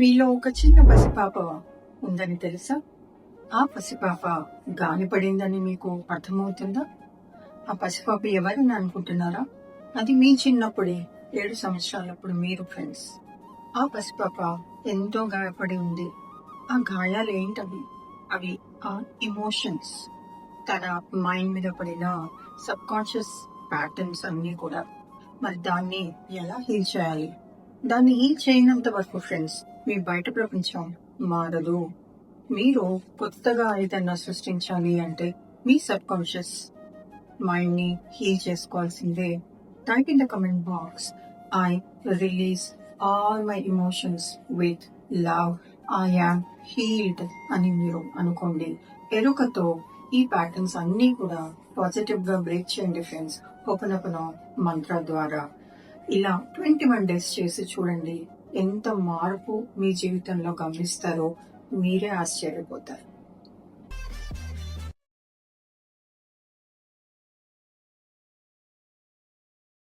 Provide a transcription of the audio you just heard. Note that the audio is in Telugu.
మీలో ఒక చిన్న పసిపాప ఉందని తెలుసా? ఆ పసిపాప గాలి పడిందని మీకు అర్థమవుతుందా? ఆ పసిపాప ఎవరని అనుకుంటున్నారా? అది మీ చిన్నప్పుడే 7 సంవత్సరాలప్పుడు మీరు ఫ్రెండ్స్. ఆ పసిపాప ఎంతో గాయపడి ఉంది. ఆ గాయాలు ఏంటవి? అవి ఆ ఎమోషన్స్. తన మైండ్ మీద పడిన సబ్ కాన్షియస్ ప్యాటర్న్స్ అన్నీ కూడా. మరి దాన్ని ఎలా హీల్ చేయాలి? దాన్ని హీల్ చేయనంత వరకు ఫ్రెండ్స్ మీ బయట ప్రపంచం మారదు. మీరు కొత్తగా ఏదైనా సృష్టించాలి అంటే మీ సబ్ కాన్షియస్ మైండ్ ని హీల్ చేసుకోవాల్సిందే. Type in the comment box, I release all my emotions with love, I am healed అని మీరు అనుకోండి. ఎరుకతో ఈ ప్యాటర్న్స్ అన్నీ కూడా పాజిటివ్ గా బ్రేక్ చేయండి ఫ్రెండ్స్. హోపనపన మంత్ర ద్వారా ఇలా 21 days చేసి చూడండి. ఎంత మార్పు మీ జీవితంలో గమనిస్తారో మీరే ఆశ్చర్యపోతారు.